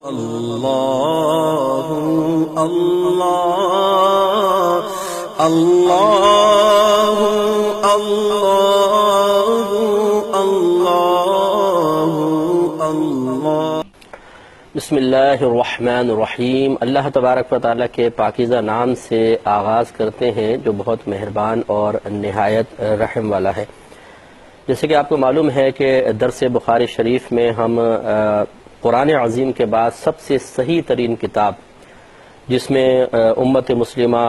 اللہ اللہ اللہ اللہ اللہ اللہ۔ بسم اللہ الرحمن الرحیم۔ اللہ تبارک و تعالیٰ کے پاکیزہ نام سے آغاز کرتے ہیں جو بہت مہربان اور نہایت رحم والا ہے۔ جیسے کہ آپ کو معلوم ہے کہ درس بخاری شریف میں ہم قرآن عظیم کے بعد سب سے صحیح ترین کتاب، جس میں امت مسلمہ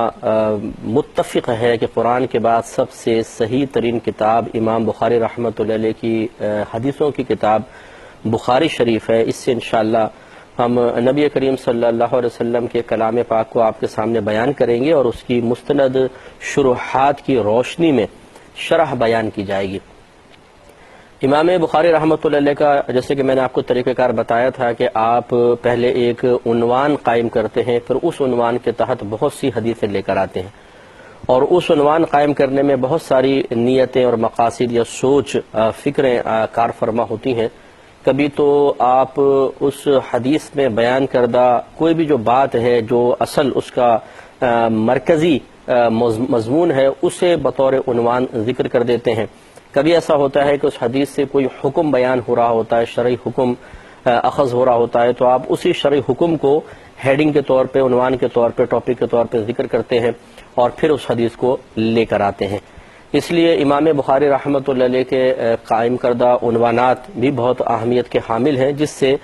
متفق ہے کہ قرآن کے بعد سب سے صحیح ترین کتاب امام بخاری رحمۃ اللہ علیہ کی حدیثوں کی کتاب بخاری شریف ہے، اس سے انشاءاللہ ہم نبی کریم صلی اللہ علیہ وسلم کے کلام پاک کو آپ کے سامنے بیان کریں گے اور اس کی مستند شروحات کی روشنی میں شرح بیان کی جائے گی۔ امام بخاری رحمۃ اللہ علیہ کا جیسے کہ میں نے آپ کو طریقہ کار بتایا تھا کہ آپ پہلے ایک عنوان قائم کرتے ہیں، پھر اس عنوان کے تحت بہت سی حدیثیں لے کر آتے ہیں، اور اس عنوان قائم کرنے میں بہت ساری نیتیں اور مقاصد یا سوچ فکریں کار فرما ہوتی ہیں۔ کبھی تو آپ اس حدیث میں بیان کردہ کوئی بھی جو بات ہے، جو اصل اس کا مرکزی مضمون ہے، اسے بطور عنوان ذکر کر دیتے ہیں۔ کبھی ایسا ہوتا ہے کہ اس حدیث سے کوئی حکم بیان ہو رہا ہوتا ہے، شرعی حکم اخذ ہو رہا ہوتا ہے، تو آپ اسی شرعی حکم کو ہیڈنگ کے طور پہ، عنوان کے طور پہ، ٹاپک کے طور پہ ذکر کرتے ہیں اور پھر اس حدیث کو لے کر آتے ہیں۔ اس لیے امام بخاری رحمۃ اللہ علیہ کے قائم کردہ عنوانات بھی بہت اہمیت کے حامل ہیں، جس سے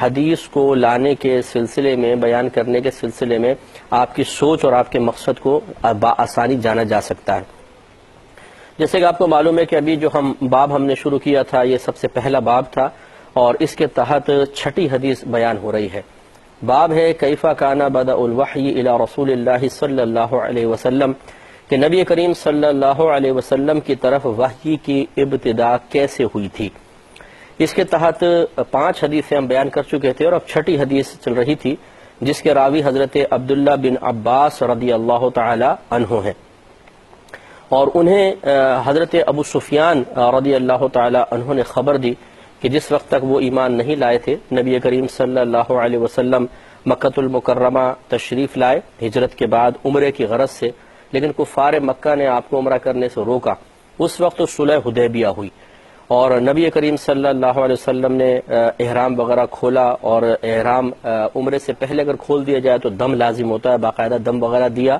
حدیث کو لانے کے سلسلے میں، بیان کرنے کے سلسلے میں آپ کی سوچ اور آپ کے مقصد کو بآسانی جانا جا سکتا ہے۔ جیسے کہ آپ کو معلوم ہے کہ ابھی جو باب ہم نے شروع کیا تھا، یہ سب سے پہلا باب تھا اور اس کے تحت چھٹی حدیث بیان ہو رہی ہے۔ باب ہے کیف کان بدء الوحی الی رسول اللہ صلی اللہ علیہ وسلم، کہ نبی کریم صلی اللہ علیہ وسلم کی طرف وحی کی ابتدا کیسے ہوئی تھی۔ اس کے تحت 5 حدیثیں ہم بیان کر چکے تھے اور اب چھٹی حدیث چل رہی تھی، جس کے راوی حضرت عبداللہ بن عباس رضی اللہ تعالی عنہ ہیں، اور انہیں حضرت ابو سفیان رضی اللہ تعالی عنہ نے خبر دی کہ جس وقت تک وہ ایمان نہیں لائے تھے، نبی کریم صلی اللہ علیہ وسلم مکۃ المکرمہ تشریف لائے ہجرت کے بعد عمرے کی غرض سے، لیکن کفار مکہ نے آپ کو عمرہ کرنے سے روکا۔ اس وقت صلح حدیبیہ ہوئی اور نبی کریم صلی اللہ علیہ وسلم نے احرام وغیرہ کھولا، اور احرام عمرے سے پہلے اگر کھول دیا جائے تو دم لازم ہوتا ہے، باقاعدہ دم وغیرہ دیا،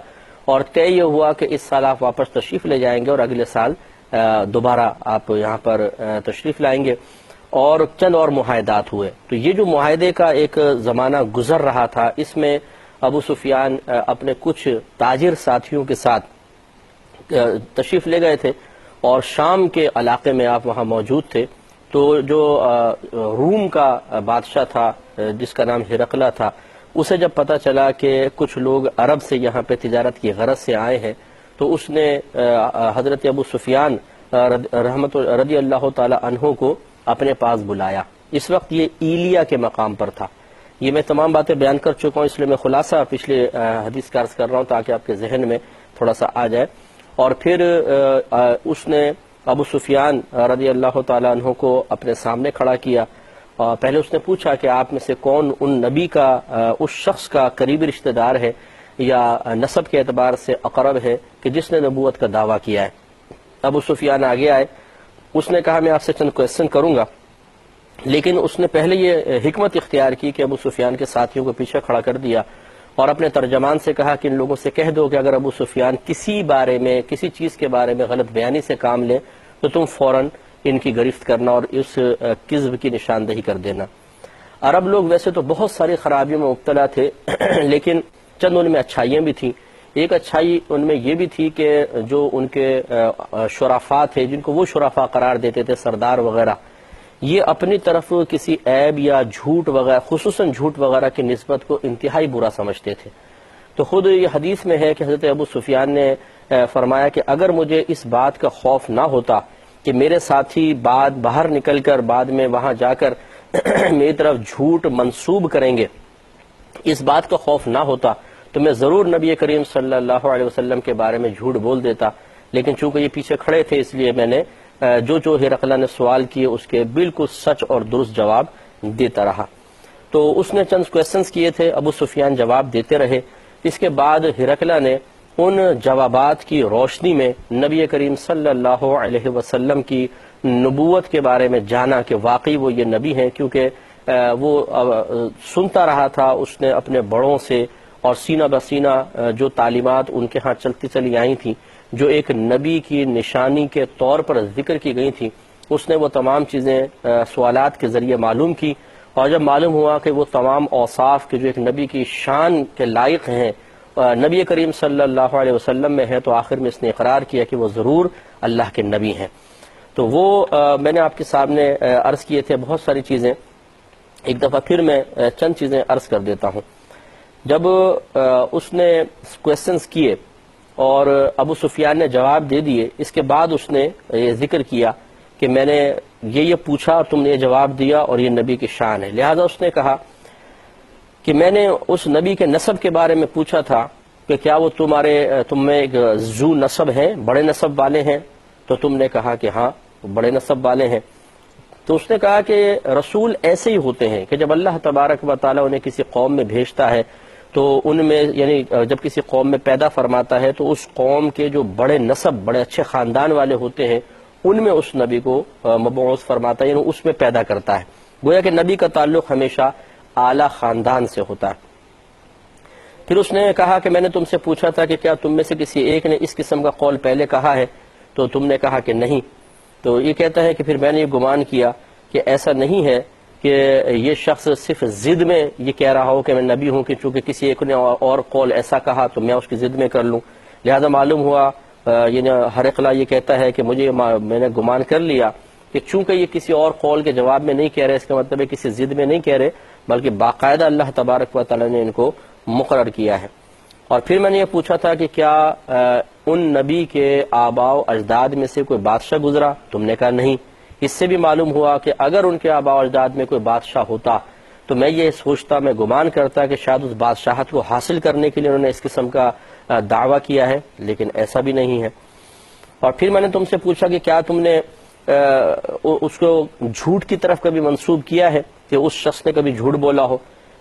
اور طے یہ ہوا کہ اس سال آپ واپس تشریف لے جائیں گے اور اگلے سال دوبارہ آپ یہاں پر تشریف لائیں گے، اور چند اور معاہدات ہوئے۔ تو یہ جو معاہدے کا ایک زمانہ گزر رہا تھا، اس میں ابو سفیان اپنے کچھ تاجر ساتھیوں کے ساتھ تشریف لے گئے تھے، اور شام کے علاقے میں آپ وہاں موجود تھے۔ تو جو روم کا بادشاہ تھا جس کا نام ہرقلہ تھا، اسے جب پتہ چلا کہ کچھ لوگ عرب سے یہاں پہ تجارت کی غرض سے آئے ہیں، تو اس نے حضرت ابو سفیان رضی اللہ تعالی عنہ کو اپنے پاس بلایا۔ اس وقت یہ ایلیا کے مقام پر تھا۔ یہ میں تمام باتیں بیان کر چکا ہوں، اس لیے میں خلاصہ پچھلے حدیث کا عرض کر رہا ہوں تاکہ آپ کے ذہن میں تھوڑا سا آ جائے۔ اور پھر اس نے ابو سفیان رضی اللہ تعالی عنہ کو اپنے سامنے کھڑا کیا۔ پہلے اس نے پوچھا کہ آپ میں سے کون ان نبی کا، اس شخص کا قریبی رشتہ دار ہے یا نسب کے اعتبار سے اقرب ہے کہ جس نے نبوت کا دعویٰ کیا ہے۔ ابو سفیان آگے آئے، اس نے کہا میں آپ سے چند کویسچن کروں گا، لیکن اس نے پہلے یہ حکمت اختیار کی کہ ابو سفیان کے ساتھیوں کو پیچھے کھڑا کر دیا اور اپنے ترجمان سے کہا کہ ان لوگوں سے کہہ دو کہ اگر ابو سفیان کسی بارے میں، کسی چیز کے بارے میں غلط بیانی سے کام لیں تو تم فوراً ان کی گرفت کرنا اور اس کذب کی نشاندہی کر دینا۔ عرب لوگ ویسے تو بہت ساری خرابیوں میں مبتلا تھے، لیکن چند ان میں اچھائیاں بھی تھیں۔ ایک اچھائی ان میں یہ بھی تھی کہ جو ان کے شرفاء تھے، جن کو وہ شرفاء قرار دیتے تھے، سردار وغیرہ، یہ اپنی طرف کسی عیب یا جھوٹ وغیرہ، خصوصاً جھوٹ وغیرہ کی نسبت کو انتہائی برا سمجھتے تھے۔ تو خود یہ حدیث میں ہے کہ حضرت ابو سفیان نے فرمایا کہ اگر مجھے اس بات کا خوف نہ ہوتا کہ میرے ساتھی باہر نکل کر بعد میں وہاں جا کر میری طرف جھوٹ منسوب کریں گے، اس بات کا خوف نہ ہوتا تو میں ضرور نبی کریم صلی اللہ علیہ وسلم کے بارے میں جھوٹ بول دیتا، لیکن چونکہ یہ پیچھے کھڑے تھے اس لیے میں نے جو ہرقلہ نے سوال کیے اس کے بالکل سچ اور درست جواب دیتا رہا۔ تو اس نے چند کویسچنز کیے تھے، ابو سفیان جواب دیتے رہے۔ اس کے بعد ہرقلہ نے ان جوابات کی روشنی میں نبی کریم صلی اللہ علیہ وسلم کی نبوت کے بارے میں جانا کہ واقعی وہ یہ نبی ہیں، کیونکہ وہ سنتا رہا تھا اس نے اپنے بڑوں سے، اور سینہ بسینہ جو تعلیمات ان کے ہاں چلتی چلی آئی تھیں، جو ایک نبی کی نشانی کے طور پر ذکر کی گئی تھی، اس نے وہ تمام چیزیں سوالات کے ذریعے معلوم کی، اور جب معلوم ہوا کہ وہ تمام اوصاف کے جو ایک نبی کی شان کے لائق ہیں نبی کریم صلی اللہ علیہ وسلم میں ہے، تو آخر میں اس نے اقرار کیا کہ وہ ضرور اللہ کے نبی ہیں۔ تو وہ میں نے آپ کے سامنے عرض کیے تھے بہت ساری چیزیں، ایک دفعہ پھر میں چند چیزیں عرض کر دیتا ہوں۔ جب اس نے کویسچنز کیے اور ابو سفیان نے جواب دے دیے، اس کے بعد اس نے یہ ذکر کیا کہ میں نے یہ پوچھا اور تم نے یہ جواب دیا اور یہ نبی کی شان ہے، لہذا اس نے کہا کہ میں نے اس نبی کے نسب کے بارے میں پوچھا تھا کہ کیا وہ تم میں ایک ذو نسب ہیں، بڑے نسب والے ہیں، تو تم نے کہا کہ ہاں بڑے نسب والے ہیں۔ تو اس نے کہا کہ رسول ایسے ہی ہوتے ہیں کہ جب اللہ تبارک و تعالیٰ انہیں کسی قوم میں بھیجتا ہے تو ان میں یعنی جب کسی قوم میں پیدا فرماتا ہے تو اس قوم کے جو بڑے نسب، بڑے اچھے خاندان والے ہوتے ہیں، ان میں اس نبی کو مبعوث فرماتا ہے، یعنی اس میں پیدا کرتا ہے۔ گویا کہ نبی کا تعلق ہمیشہ اعلیٰ خاندان سے ہوتا ہے۔ پھر اس نے کہا کہ میں نے تم سے پوچھا تھا کہ کیا تم میں سے کسی ایک نے اس قسم کا قول پہلے کہا ہے، تو تم نے کہا کہ نہیں۔ تو یہ کہتا ہے کہ پھر میں نے یہ گمان کیا کہ ایسا نہیں ہے کہ یہ شخص صرف ضد میں یہ کہہ رہا ہو کہ میں نبی ہوں، کہ چونکہ کسی ایک نے اور قول ایسا کہا تو میں اس کی ضد میں کر لوں، لہذا معلوم ہوا یعنی ہرقلہ یہ کہتا ہے کہ میں نے گمان کر لیا کہ چونکہ یہ کسی اور قول کے جواب میں نہیں کہہ رہے، اس کا مطلب ہے کسی ضد میں نہیں کہہ رہے، بلکہ باقاعدہ اللہ تبارک و تعالیٰ نے ان کو مقرر کیا ہے۔ اور پھر میں نے یہ پوچھا تھا کہ کیا ان نبی کے آباء و اجداد میں سے کوئی بادشاہ گزرا، تم نے کہا نہیں۔ اس سے بھی معلوم ہوا کہ اگر ان کے آباء و اجداد میں کوئی بادشاہ ہوتا تو میں یہ سوچتا، میں گمان کرتا کہ شاید اس بادشاہت کو حاصل کرنے کے لیے انہوں نے اس قسم کا دعویٰ کیا ہے، لیکن ایسا بھی نہیں ہے۔ اور پھر میں نے تم سے پوچھا کہ کیا تم نے اس کو جھوٹ کی طرف کبھی منسوب کیا ہے کہ اس شخص نے کبھی جھوٹ بولا ہو،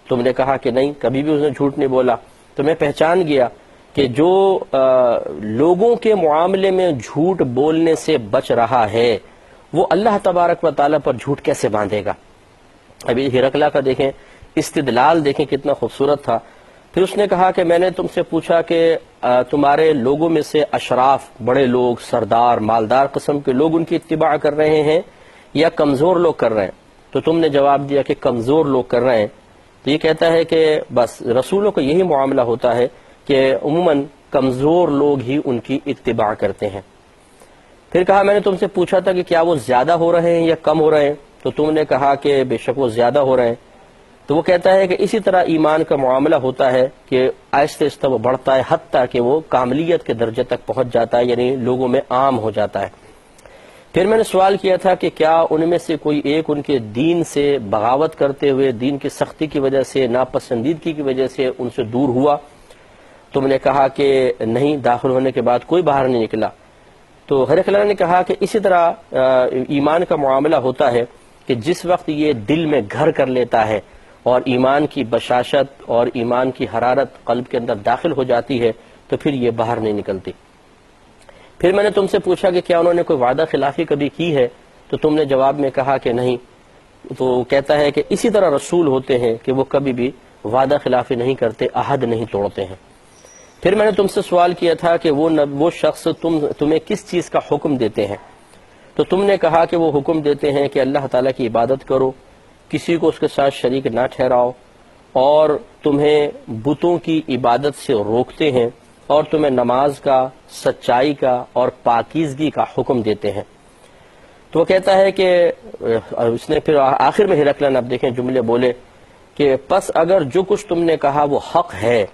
تم نے کہا کہ نہیں، کبھی بھی اس نے جھوٹ نہیں بولا۔ تو میں پہچان گیا کہ جو لوگوں کے معاملے میں جھوٹ بولنے سے بچ رہا ہے وہ اللہ تبارک و تعالیٰ پر جھوٹ کیسے باندھے گا۔ ابھی ہرقلہ کا دیکھیں استدلال، دیکھیں کتنا خوبصورت تھا۔ پھر اس نے کہا کہ میں نے تم سے پوچھا کہ تمہارے لوگوں میں سے اشراف، بڑے لوگ، سردار، مالدار قسم کے لوگ ان کی اتباع کر رہے ہیں یا کمزور لوگ کر رہے ہیں، تو تم نے جواب دیا کہ کمزور لوگ کر رہے ہیں۔ تو یہ کہتا ہے کہ بس رسولوں کا یہی معاملہ ہوتا ہے کہ عموماً کمزور لوگ ہی ان کی اتباع کرتے ہیں۔ پھر کہا میں نے تم سے پوچھا تھا کہ کیا وہ زیادہ ہو رہے ہیں یا کم ہو رہے ہیں، تو تم نے کہا کہ بے شک وہ زیادہ ہو رہے ہیں۔ تو وہ کہتا ہے کہ اسی طرح ایمان کا معاملہ ہوتا ہے کہ آہستہ آہستہ وہ بڑھتا ہے حتیٰ کہ وہ کاملیت کے درجے تک پہنچ جاتا ہے، یعنی لوگوں میں عام ہو جاتا ہے۔ پھر میں نے سوال کیا تھا کہ کیا ان میں سے کوئی ایک ان کے دین سے بغاوت کرتے ہوئے، دین کی سختی کی وجہ سے، ناپسندیدگی کی وجہ سے ان سے دور ہوا، تم نے کہا کہ نہیں، داخل ہونے کے بعد کوئی باہر نہیں نکلا۔ تو ہرقلہ نے کہا کہ اسی طرح ایمان کا معاملہ ہوتا ہے کہ جس وقت یہ دل میں گھر کر لیتا ہے اور ایمان کی بشاشت اور ایمان کی حرارت قلب کے اندر داخل ہو جاتی ہے تو پھر یہ باہر نہیں نکلتی۔ پھر میں نے تم سے پوچھا کہ کیا انہوں نے کوئی وعدہ خلافی کبھی کی ہے، تو تم نے جواب میں کہا کہ نہیں۔ تو کہتا ہے کہ اسی طرح رسول ہوتے ہیں کہ وہ کبھی بھی وعدہ خلافی نہیں کرتے، عہد نہیں توڑتے ہیں۔ پھر میں نے تم سے سوال کیا تھا کہ وہ شخص تمہیں کس چیز کا حکم دیتے ہیں، تو تم نے کہا کہ وہ حکم دیتے ہیں کہ اللہ تعالیٰ کی عبادت کرو، کسی کو اس کے ساتھ شریک نہ ٹھہراؤ، اور تمہیں بتوں کی عبادت سے روکتے ہیں، اور تمہیں نماز کا، سچائی کا اور پاکیزگی کا حکم دیتے ہیں۔ تو وہ کہتا ہے کہ اس نے پھر آخر میں ہرقلہ نے اب دیکھیں جملے بولے کہ پس اگر جو کچھ تم نے کہا وہ حق ہے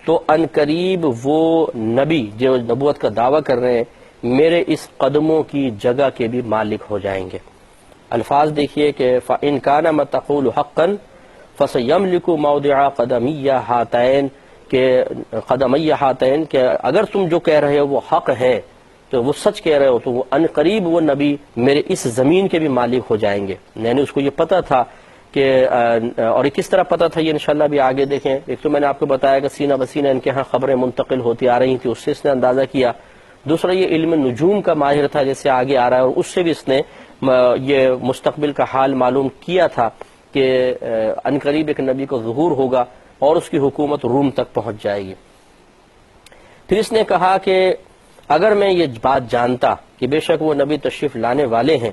تو ان قریب وہ نبی جو نبوت کا دعویٰ کر رہے ہیں میرے اس قدموں کی جگہ کے بھی مالک ہو جائیں گے۔ الفاظ دیکھیے کہ فَإِنْ كَانَ مَا تَقُولُ حَقًّا فَسَيَمْلِكُ مَوْضِعَ قَدَمِيَّ هَاتَيْنِ کہ قدمیہ ہاتین کہ اگر تم جو کہہ رہے ہو وہ حق ہے تو وہ سچ کہہ رہے ہو تو وہ ان قریب وہ نبی میرے اس زمین کے بھی مالک ہو جائیں گے۔ یعنی اس کو یہ پتہ تھا کہ اور یہ کس طرح پتہ تھا یہ انشاءاللہ بھی آگے دیکھیں. ایک تو میں نے آپ کو بتایا کہ سینہ بسینہ ان کے ہاں خبریں منتقل ہوتی آ رہی تھیں، اس سے اس نے اندازہ کیا. دوسرا یہ علم نجوم کا ماہر تھا جیسے آگے آ رہا ہے، اور اس سے بھی اس نے یہ مستقبل کا حال معلوم کیا تھا کہ عنقریب ایک نبی کو ظہور ہوگا اور اس کی حکومت روم تک پہنچ جائے گی. پھر اس نے کہا کہ اگر میں یہ بات جانتا کہ بے شک وہ نبی تشریف لانے والے ہیں،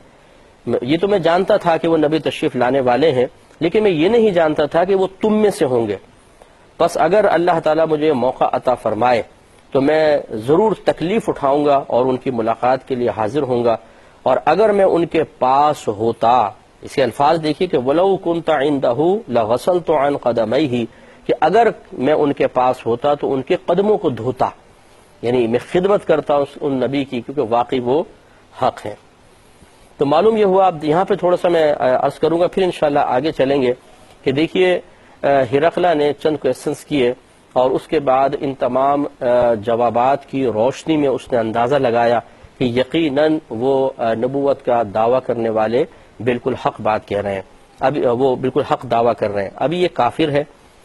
یہ تو میں جانتا تھا کہ وہ نبی تشریف لانے والے ہیں، لیکن میں یہ نہیں جانتا تھا کہ وہ تم میں سے ہوں گے. بس اگر اللہ تعالیٰ مجھے موقع عطا فرمائے تو میں ضرور تکلیف اٹھاؤں گا اور ان کی ملاقات کے لیے حاضر ہوں گا. اور اگر میں ان کے پاس ہوتا، اسی الفاظ دیکھیے کہ وَلَوْ كُنْتَ عِنْدَهُ لَغَسَلْتُ عَنْ قَدَمَيْهِ، کہ اگر میں ان کے پاس ہوتا تو ان کے قدموں کو دھوتا، یعنی میں خدمت کرتا ان نبی کی، کیونکہ واقعی وہ حق ہیں. تو معلوم یہ ہوا. اب یہاں پہ تھوڑا سا میں عرض کروں گا، پھر انشاءاللہ آگے چلیں گے کہ دیکھیے ہرقلہ نے چند کویسچنز کیے اور اس کے بعد ان تمام جوابات کی روشنی میں اس نے اندازہ لگایا کہ یقیناً وہ نبوت کا دعویٰ کرنے والے بالکل حق بات کہہ رہے ہیں، اب وہ بالکل حق دعویٰ کر رہے ہیں. ابھی یہ کافر ہے،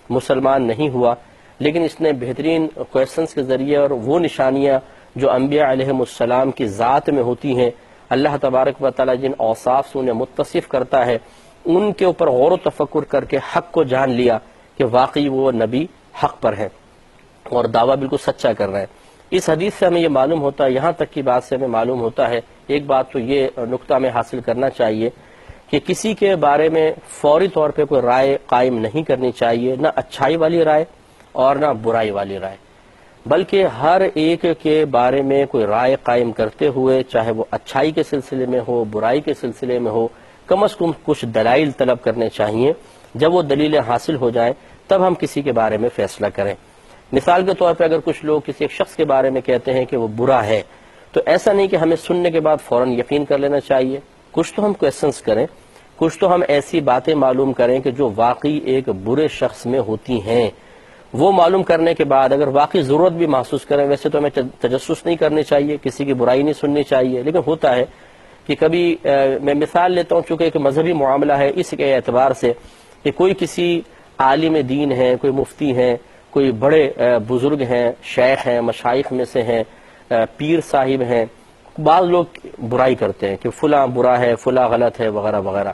مسلمان نہیں ہوا، لیکن اس نے بہترین کویسچنز کے ذریعے اور وہ نشانیاں جو انبیاء علیہم السلام کی ذات میں ہوتی ہیں، اللہ تبارک و تعالیٰ جن اوصاف سے انہیں متصف کرتا ہے، ان کے اوپر غور و تفکر کر کے حق کو جان لیا کہ واقعی وہ نبی حق پر ہے اور دعویٰ بالکل سچا کر رہے ہیں. اس حدیث سے ہمیں یہ معلوم ہوتا ہے، یہاں تک کی بات سے ہمیں معلوم ہوتا ہے، ایک بات تو یہ نقطہ ہمیں حاصل کرنا چاہیے کہ کسی کے بارے میں فوری طور پہ کوئی رائے قائم نہیں کرنی چاہیے، نہ اچھائی والی رائے اور نہ برائی والی رائے، بلکہ ہر ایک کے بارے میں کوئی رائے قائم کرتے ہوئے، چاہے وہ اچھائی کے سلسلے میں ہو، برائی کے سلسلے میں ہو، کم از کم کچھ دلائل طلب کرنے چاہیے. جب وہ دلیلیں حاصل ہو جائیں تب ہم کسی کے بارے میں فیصلہ کریں. مثال کے طور پہ اگر کچھ لوگ کسی ایک شخص کے بارے میں کہتے ہیں کہ وہ برا ہے، تو ایسا نہیں کہ ہمیں سننے کے بعد فوراً یقین کر لینا چاہیے. کچھ تو ہم کویسچنز کریں، کچھ تو ہم ایسی باتیں معلوم کریں کہ جو واقعی ایک برے شخص میں ہوتی ہیں. وہ معلوم کرنے کے بعد اگر واقعی ضرورت بھی محسوس کریں، ویسے تو ہمیں تجسس نہیں کرنی چاہیے، کسی کی برائی نہیں سننی چاہیے، لیکن ہوتا ہے کہ کبھی میں مثال لیتا ہوں چونکہ ایک مذہبی معاملہ ہے، اس کے اعتبار سے کہ کوئی کسی عالم دین ہے، کوئی مفتی ہیں، کوئی بڑے بزرگ ہیں، شیخ ہیں، مشائخ میں سے ہیں، پیر صاحب ہیں، بعض لوگ برائی کرتے ہیں کہ فلاں برا ہے، فلاں غلط ہے، وغیرہ وغیرہ.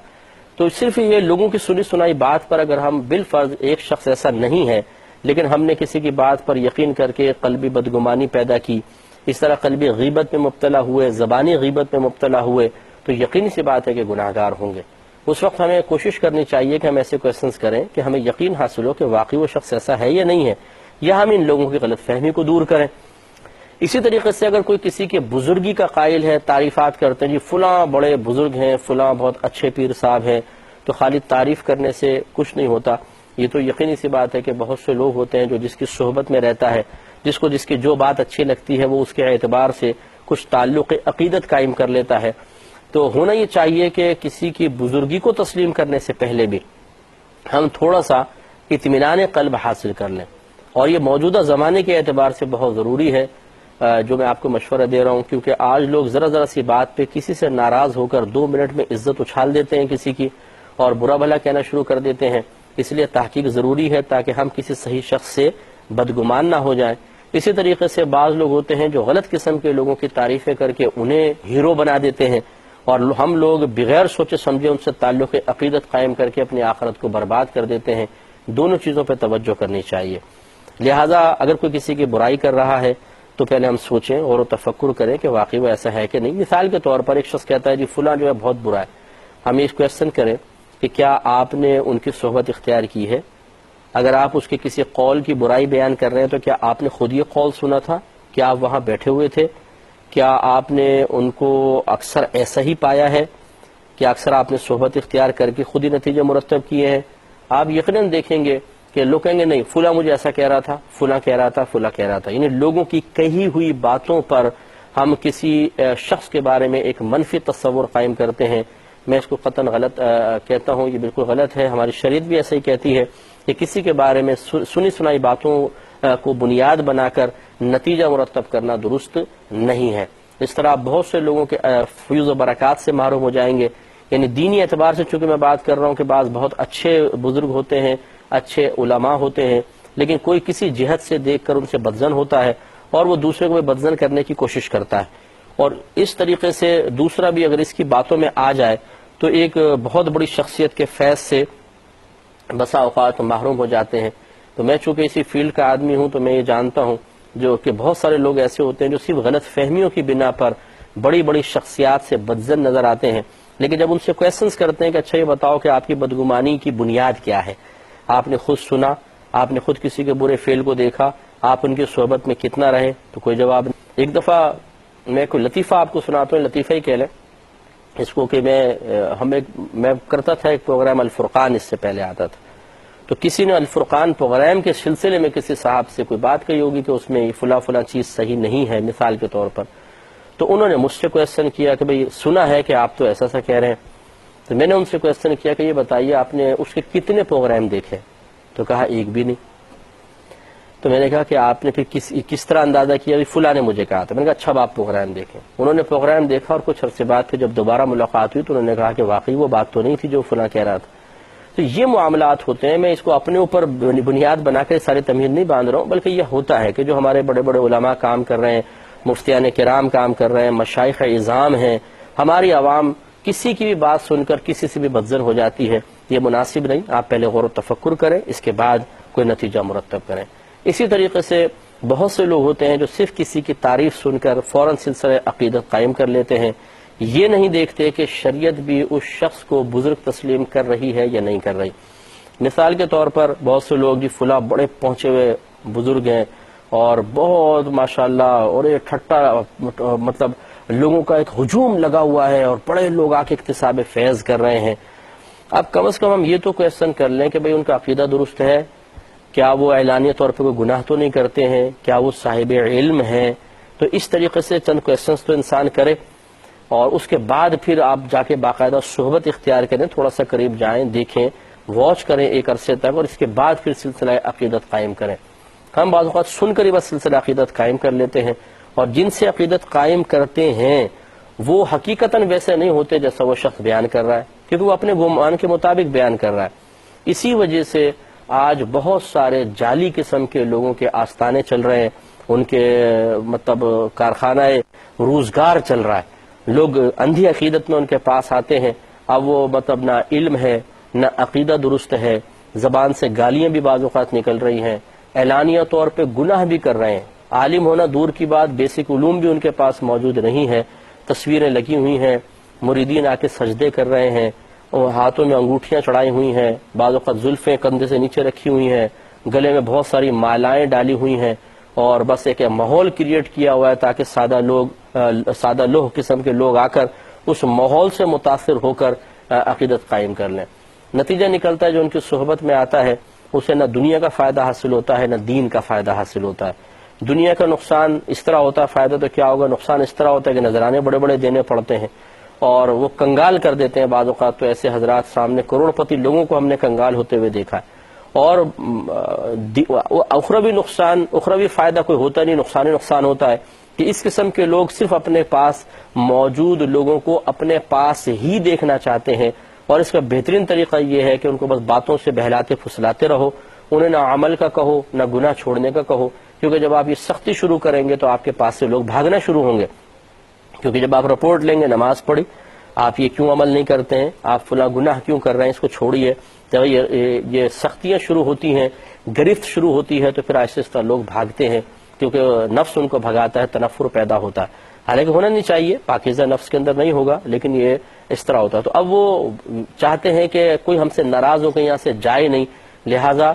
تو صرف یہ لوگوں کی سنی سنائی بات پر اگر ہم بالفرض، ایک شخص ایسا نہیں ہے لیکن ہم نے کسی کی بات پر یقین کر کے قلبی بدگمانی پیدا کی، اس طرح قلبی غیبت میں مبتلا ہوئے، زبانی غیبت میں مبتلا ہوئے، تو یقینی سی بات ہے کہ گناہ گار ہوں گے. اس وقت ہمیں کوشش کرنی چاہیے کہ ہم ایسے کویسچنز کریں کہ ہمیں یقین حاصل ہو کہ واقعی وہ شخص ایسا ہے یا نہیں ہے، یا ہم ان لوگوں کی غلط فہمی کو دور کریں. اسی طریقے سے اگر کوئی کسی کے بزرگی کا قائل ہے، تعریفات کرتے ہیں جی فلاں بڑے بزرگ ہیں، فلاں بہت اچھے پیر صاحب ہیں، تو خالی تعریف کرنے سے کچھ نہیں ہوتا. یہ تو یقینی سی بات ہے کہ بہت سے لوگ ہوتے ہیں جو جس کی صحبت میں رہتا ہے، جس کی جو بات اچھی لگتی ہے وہ اس کے اعتبار سے کچھ تعلق عقیدت قائم کر لیتا ہے. تو ہونا یہ چاہیے کہ کسی کی بزرگی کو تسلیم کرنے سے پہلے بھی ہم تھوڑا سا اطمینان قلب حاصل کر لیں، اور یہ موجودہ زمانے کے اعتبار سے بہت ضروری ہے جو میں آپ کو مشورہ دے رہا ہوں، کیونکہ آج لوگ ذرا سی بات پہ کسی سے ناراض ہو کر 2 منٹ میں عزت اچھال دیتے ہیں کسی کی، اور برا بھلا کہنا شروع کر دیتے ہیں. اس لیے تحقیق ضروری ہے تاکہ ہم کسی صحیح شخص سے بدگمان نہ ہو جائیں. اسی طریقے سے بعض لوگ ہوتے ہیں جو غلط قسم کے لوگوں کی تعریفیں کر کے انہیں ہیرو بنا دیتے ہیں، اور ہم لوگ بغیر سوچے سمجھے ان سے تعلق عقیدت قائم کر کے اپنی آخرت کو برباد کر دیتے ہیں. دونوں چیزوں پہ توجہ کرنی چاہیے. لہٰذا اگر کوئی کسی کی برائی کر رہا ہے تو پہلے ہم سوچیں اور تفکر کریں کہ واقعی وہ ایسا ہے کہ نہیں. مثال کے طور پر ایک شخص کہتا ہے جی فلاں جو ہے بہت برا ہے، ہم اس کویسچن کریں کہ کیا آپ نے ان کی صحبت اختیار کی ہے؟ اگر آپ اس کے کسی قول کی برائی بیان کر رہے ہیں تو کیا آپ نے خود یہ قول سنا تھا؟ کیا آپ وہاں بیٹھے ہوئے تھے؟ کیا آپ نے ان کو اکثر ایسا ہی پایا ہے؟ کیا اکثر آپ نے صحبت اختیار کر کے خود ہی نتیجے مرتب کیے ہیں؟ آپ یقیناً دیکھیں گے کہ لوگ کہیں گے نہیں فلاں مجھے ایسا کہہ رہا تھا، فلاں کہہ رہا تھا، فلاں کہہ رہا تھا. یعنی لوگوں کی کہی ہوئی باتوں پر ہم کسی شخص کے بارے میں ایک منفی تصور قائم کرتے ہیں. میں اس کو قطعاً غلط کہتا ہوں، یہ بالکل غلط ہے. ہماری شریعت بھی ایسا ہی کہتی ہے کہ کسی کے بارے میں سنی سنائی باتوں کو بنیاد بنا کر نتیجہ مرتب کرنا درست نہیں ہے. اس طرح آپ بہت سے لوگوں کے فیوز و برکات سے محروم ہو جائیں گے. یعنی دینی اعتبار سے چونکہ میں بات کر رہا ہوں کہ بعض بہت اچھے بزرگ ہوتے ہیں، اچھے علماء ہوتے ہیں، لیکن کوئی کسی جہت سے دیکھ کر ان سے بدظن ہوتا ہے اور وہ دوسرے کو بھی بدظن کرنے کی کوشش کرتا ہے، اور اس طریقے سے دوسرا بھی اگر اس کی باتوں میں آ جائے تو ایک بہت بڑی شخصیت کے فیض سے بسا اوقات محروم ہو جاتے ہیں۔ تو میں چونکہ اسی فیلڈ کا آدمی ہوں تو میں یہ جانتا ہوں جو کہ بہت سارے لوگ ایسے ہوتے ہیں جو صرف غلط فہمیوں کی بنا پر بڑی بڑی شخصیات سے بدظن نظر آتے ہیں، لیکن جب ان سے کویسچنز کرتے ہیں کہ اچھا یہ بتاؤ کہ آپ کی بدگمانی کی بنیاد کیا ہے، آپ نے خود سنا، آپ نے خود کسی کے برے فعل کو دیکھا، آپ ان کی صحبت میں کتنا رہے، تو کوئی جواب نہیں۔ ایک دفعہ میں کوئی لطیفہ آپ کو سناتا ہوں، لطیفہ ہی کہہ لیں اس کو کہ میں کرتا تھا ایک پروگرام الفرقان، اس سے پہلے آتا تھا، تو کسی نے الفرقان پروگرام کے سلسلے میں کسی صاحب سے کوئی بات کہی ہوگی کہ اس میں فلاں چیز صحیح نہیں ہے مثال کے طور پر، تو انہوں نے مجھ سے کویسچن کیا کہ بھئی سنا ہے کہ آپ تو ایسا کہہ رہے ہیں، تو میں نے ان سے کویسچن کیا کہ یہ بتائیے آپ نے اس کے کتنے پروگرام دیکھے، تو کہا ایک بھی نہیں۔ تو میں نے کہا کہ آپ نے پھر کس طرح اندازہ کیا؟ فلاں نے مجھے کہا تھا۔ میں نے کہا اچھا اب آپ پروگرام دیکھیں۔ انہوں نے پروگرام دیکھا اور کچھ عرصے بعد پھر جب دوبارہ ملاقات ہوئی تو انہوں نے کہا کہ واقعی وہ بات تو نہیں تھی جو فلاں کہہ رہا تھا۔ تو یہ معاملات ہوتے ہیں، میں اس کو اپنے اوپر بنیاد بنا کے سارے تمہید نہیں باندھ رہا ہوں، بلکہ یہ ہوتا ہے کہ جو ہمارے بڑے بڑے علماء کام کر رہے ہیں، مفتیان کرام کام کر رہے ہیں، مشائخ اعظام ہیں، ہماری عوام کسی کی بھی بات سن کر کسی سے بھی بدظن ہو جاتی ہے، یہ مناسب نہیں۔ آپ پہلے غور و تفکر کریں، اس کے بعد کوئی نتیجہ مرتب کریں۔ اسی طریقے سے بہت سے لوگ ہوتے ہیں جو صرف کسی کی تعریف سن کر فوراً سلسلہ عقیدت قائم کر لیتے ہیں، یہ نہیں دیکھتے کہ شریعت بھی اس شخص کو بزرگ تسلیم کر رہی ہے یا نہیں کر رہی۔ مثال کے طور پر بہت سے لوگ جی فلاں بڑے پہنچے ہوئے بزرگ ہیں اور بہت ماشاءاللہ، اور یہ ٹھٹا مطلب لوگوں کا ایک ہجوم لگا ہوا ہے اور بڑے لوگ آ کے اکتساب فیض کر رہے ہیں۔ اب کم از کم ہم یہ تو کویسچن کر لیں کہ بھئی ان کا عقیدہ درست ہے، کیا وہ اعلانیہ طور پہ کوئی گناہ تو نہیں کرتے ہیں، کیا وہ صاحب علم ہیں؟ تو اس طریقے سے چند کویسچنز تو انسان کرے، اور اس کے بعد پھر آپ جا کے باقاعدہ صحبت اختیار کریں، تھوڑا سا قریب جائیں، دیکھیں، واچ کریں ایک عرصے تک، اور اس کے بعد پھر سلسلہ عقیدت قائم کریں۔ ہم بعض اوقات سن کر ہی بس سلسلہ عقیدت قائم کر لیتے ہیں، اور جن سے عقیدت قائم کرتے ہیں وہ حقیقتاً ویسے نہیں ہوتے جیسا وہ شخص بیان کر رہا ہے، کیونکہ وہ اپنے گمان کے مطابق بیان کر رہا ہے۔ اسی وجہ سے آج بہت سارے جعلی قسم کے لوگوں کے آستانے چل رہے ہیں، ان کے مطلب کارخانہ روزگار چل رہا ہے، لوگ اندھی عقیدت میں ان کے پاس آتے ہیں، اب وہ مطلب نہ علم ہے نہ عقیدہ درست ہے، زبان سے گالیاں بھی بعض اوقات نکل رہی ہیں، اعلانیہ طور پہ گناہ بھی کر رہے ہیں، عالم ہونا دور کی بات، بیسک علوم بھی ان کے پاس موجود نہیں ہے، تصویریں لگی ہوئی ہیں، مریدین آ کے سجدے کر رہے ہیں، اور ہاتھوں میں انگوٹھیاں چڑھائی ہوئی ہیں، بعض اوقات زلفیں کندھے سے نیچے رکھی ہوئی ہیں، گلے میں بہت ساری مالائیں ڈالی ہوئی ہیں، اور بس ایک ماحول کریٹ کیا ہوا ہے تاکہ سادہ لوہ قسم کے لوگ آ کر اس ماحول سے متاثر ہو کر عقیدت قائم کر لیں۔ نتیجہ نکلتا ہے جو ان کی صحبت میں آتا ہے اسے نہ دنیا کا فائدہ حاصل ہوتا ہے نہ دین کا فائدہ حاصل ہوتا ہے۔ دنیا کا نقصان اس طرح ہوتا ہے، فائدہ تو کیا ہوگا، نقصان اس طرح ہوتا ہے کہ نذرانے بڑے بڑے دینے پڑتے ہیں اور وہ کنگال کر دیتے ہیں۔ بعض اوقات تو ایسے حضرات سامنے کروڑ پتی لوگوں کو ہم نے کنگال ہوتے ہوئے دیکھا ہے، اور اخروی نقصان، اخروی فائدہ کوئی ہوتا نہیں، نقصان ہوتا ہے کہ اس قسم کے لوگ صرف اپنے پاس موجود لوگوں کو اپنے پاس ہی دیکھنا چاہتے ہیں، اور اس کا بہترین طریقہ یہ ہے کہ ان کو بس باتوں سے بہلاتے پھسلاتے رہو، انہیں نہ عمل کا کہو نہ گناہ چھوڑنے کا کہو، کیونکہ جب آپ یہ سختی شروع کریں گے تو آپ کے پاس سے لوگ بھاگنا شروع ہوں گے، کیونکہ جب آپ رپورٹ لیں گے نماز پڑھی، آپ یہ کیوں عمل نہیں کرتے ہیں، آپ فلاں گناہ کیوں کر رہے ہیں، اس کو چھوڑیے، جب یہ سختیاں شروع ہوتی ہیں، گرفت شروع ہوتی ہے، تو پھر آہستہ آہستہ لوگ بھاگتے ہیں، کیونکہ نفس ان کو بھگاتا ہے، تنفر پیدا ہوتا ہے، حالانکہ ہونا نہیں چاہیے، پاکیزہ نفس کے اندر نہیں ہوگا، لیکن یہ اس طرح ہوتا ہے۔ تو اب وہ چاہتے ہیں کہ کوئی ہم سے ناراض ہو کے یہاں سے جائے نہیں، لہٰذا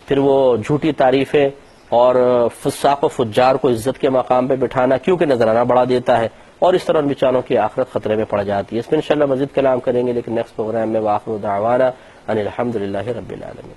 پھر وہ جھوٹی تعریفیں اور فساق و فجار کو عزت کے مقام پہ بٹھانا، کیونکہ نذرانہ بڑھا دیتا ہے، اور اس طرح ان بیچاروں کی آخرت خطرے میں پڑ جاتی ہے۔ اس میں انشاءاللہ مزید کلام کریں گے، لیکن نیکسٹ پروگرام میں وآخر دعوانا ان الحمدللہ رب العالمین۔